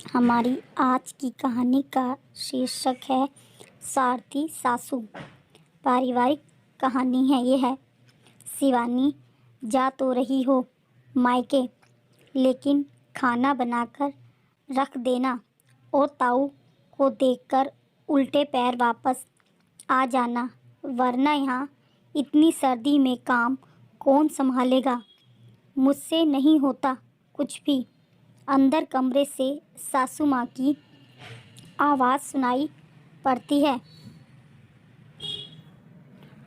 हमारी आज की कहानी का शीर्षक है सारथी सासू। पारिवारिक कहानी है यह। शिवानी, जा तो रही हो मायके, लेकिन खाना बनाकर रख देना और ताऊ को देखकर उल्टे पैर वापस आ जाना, वरना यहाँ इतनी सर्दी में काम कौन संभालेगा। मुझसे नहीं होता कुछ भी। अंदर कमरे से सासू माँ की आवाज़ सुनाई पड़ती है।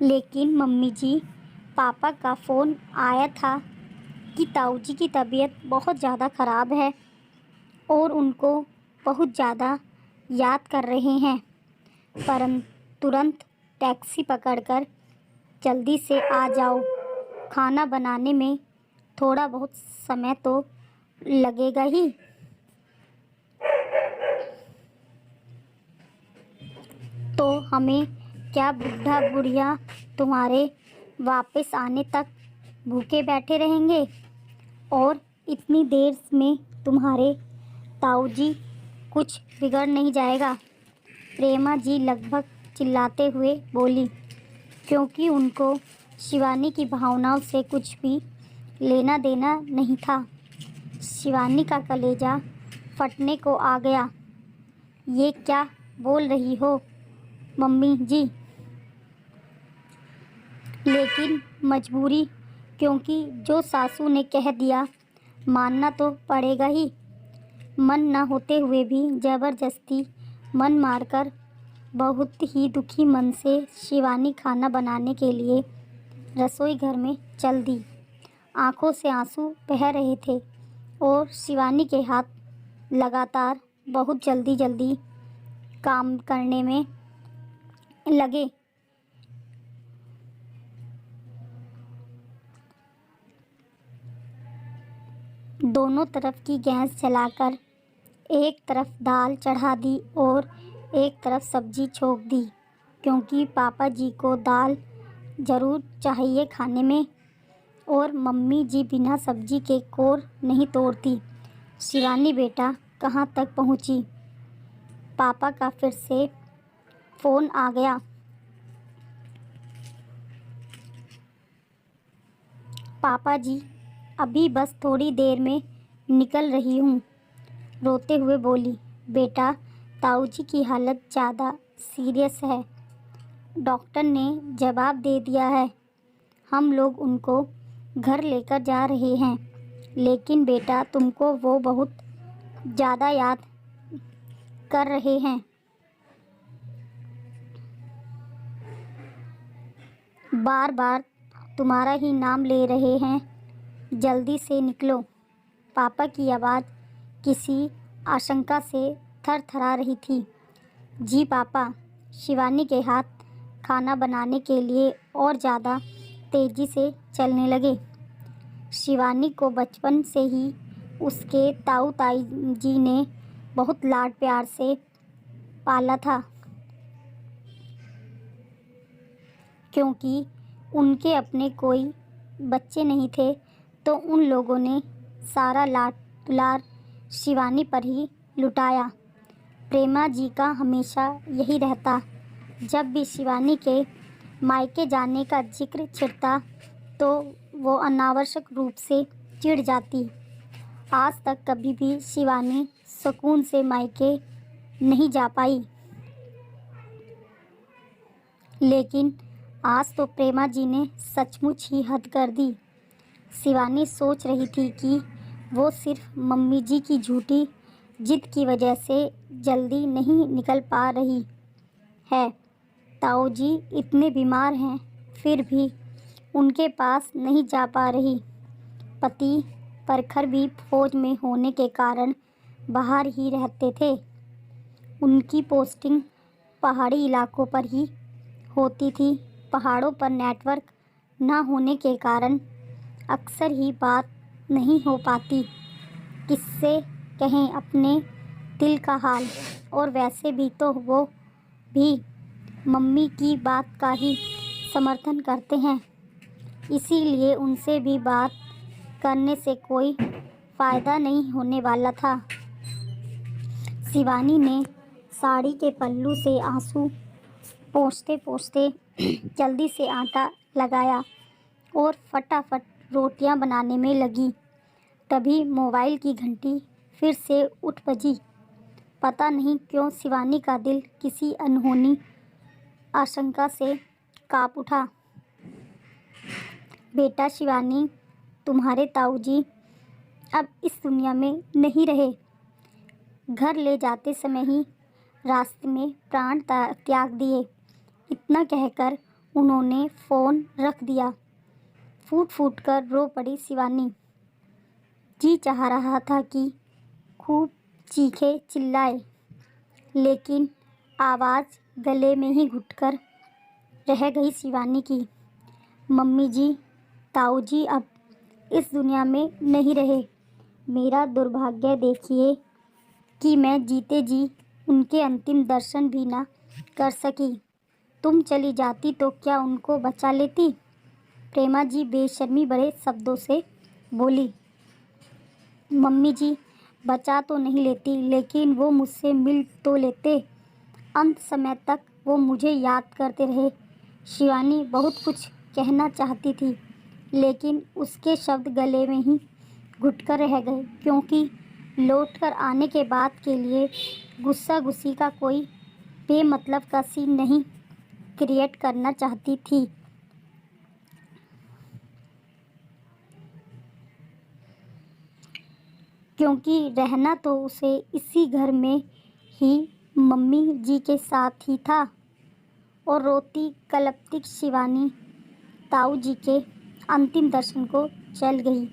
लेकिन मम्मी जी, पापा का फ़ोन आया था कि ताऊ जी की तबीयत बहुत ज़्यादा ख़राब है और उनको बहुत ज़्यादा याद कर रहे हैं। परंतु तुरंत टैक्सी पकड़कर जल्दी से आ जाओ। खाना बनाने में थोड़ा बहुत समय तो लगेगा ही। तो हमें क्या बुढ़ा बुढ़िया तुम्हारे वापस आने तक भूखे बैठे रहेंगे? और इतनी देर में तुम्हारे ताऊ जी कुछ बिगड़ नहीं जाएगा? प्रेमा जी लगभग चिल्लाते हुए बोली, क्योंकि उनको शिवानी की भावनाओं से कुछ भी लेना देना नहीं था। शिवानी का कलेजा फटने को आ गया। ये क्या बोल रही हो मम्मी जी? लेकिन मजबूरी, क्योंकि जो सासू ने कह दिया मानना तो पड़ेगा ही। मन न होते हुए भी ज़बरदस्ती मन मारकर बहुत ही दुखी मन से शिवानी खाना बनाने के लिए रसोई घर में चल दी। आंखों से आंसू बह रहे थे और शिवानी के हाथ लगातार बहुत जल्दी काम करने में लगे। दोनों तरफ की गैस जलाकर एक तरफ दाल चढ़ा दी और एक तरफ सब्जी छोंक दी, क्योंकि पापा जी को दाल ज़रूर चाहिए खाने में और मम्मी जी बिना सब्जी के कोर नहीं तोड़ती। शिवानी बेटा, कहाँ तक पहुँची? पापा का फिर से फ़ोन आ गया। पापा जी, अभी बस थोड़ी देर में निकल रही हूँ, रोते हुए बोली। बेटा, ताऊ जी की हालत ज़्यादा सीरियस है। डॉक्टर ने जवाब दे दिया है। हम लोग उनको घर लेकर जा रहे हैं। लेकिन बेटा, तुमको वो बहुत ज़्यादा याद कर रहे हैं। बार बार तुम्हारा ही नाम ले रहे हैं। जल्दी से निकलो। पापा की आवाज़ किसी आशंका से थरथरा रही थी। जी पापा। शिवानी के हाथ खाना बनाने के लिए और ज़्यादा तेज़ी से चलने लगे। शिवानी को बचपन से ही उसके ताऊ ताई जी ने बहुत लाड प्यार से पाला था, क्योंकि उनके अपने कोई बच्चे नहीं थे, तो उन लोगों ने सारा लाड दुलार शिवानी पर ही लुटाया। प्रेमा जी का हमेशा यही रहता। जब भी शिवानी के मायके जाने का जिक्र छिड़ता तो वो अनावश्यक रूप से चिढ़ जाती। आज तक कभी भी शिवानी सुकून से मायके नहीं जा पाई, लेकिन आज तो प्रेमा जी ने सचमुच ही हद कर दी। शिवानी सोच रही थी कि वो सिर्फ मम्मी जी की झूठी जिद की वजह से जल्दी नहीं निकल पा रही है। ताऊ जी इतने बीमार हैं, फिर भी उनके पास नहीं जा पा रही। पति प्रखर भी फौज में होने के कारण बाहर ही रहते थे। उनकी पोस्टिंग पहाड़ी इलाकों पर ही होती थी। पहाड़ों पर नेटवर्क न होने के कारण अक्सर ही बात नहीं हो पाती। किससे कहें अपने दिल का हाल, और वैसे भी तो वो भी मम्मी की बात का ही समर्थन करते हैं, इसीलिए उनसे भी बात करने से कोई फ़ायदा नहीं होने वाला था। शिवानी ने साड़ी के पल्लू से आंसू पोंछते पोंछते जल्दी से आटा लगाया और फटाफट रोटियां बनाने में लगी। तभी मोबाइल की घंटी फिर से उठ बजी। पता नहीं क्यों शिवानी का दिल किसी अनहोनी आशंका से कांप उठा। बेटा शिवानी, तुम्हारे ताऊजी अब इस दुनिया में नहीं रहे। घर ले जाते समय ही रास्ते में प्राण त्याग दिए। इतना कहकर उन्होंने फ़ोन रख दिया। फूट फूट कर रो पड़ी शिवानी। जी चाह रहा था कि खूब चीखे चिल्लाए, लेकिन आवाज़ गले में ही घुटकर रह गई शिवानी की। मम्मी जी, ताऊ जी अब इस दुनिया में नहीं रहे। मेरा दुर्भाग्य देखिए कि मैं जीते जी उनके अंतिम दर्शन भी ना कर सकी। तुम चली जाती तो क्या उनको बचा लेती? प्रेमा जी बेशर्मी भरे शब्दों से बोली। मम्मी जी, बचा तो नहीं लेती, लेकिन वो मुझसे मिल तो लेते। अंत समय तक वो मुझे याद करते रहे। शिवानी बहुत कुछ कहना चाहती थी, लेकिन उसके शब्द गले में ही घुटकर रह गए, क्योंकि लौटकर आने के बाद के लिए गुस्सा गुस्सी का कोई बेमतलब का सीन नहीं क्रिएट करना चाहती थी। क्योंकि रहना तो उसे इसी घर में ही मम्मी जी के साथ ही था। और रोती कलपती शिवानी ताऊ जी के अंतिम दर्शन को चल गई।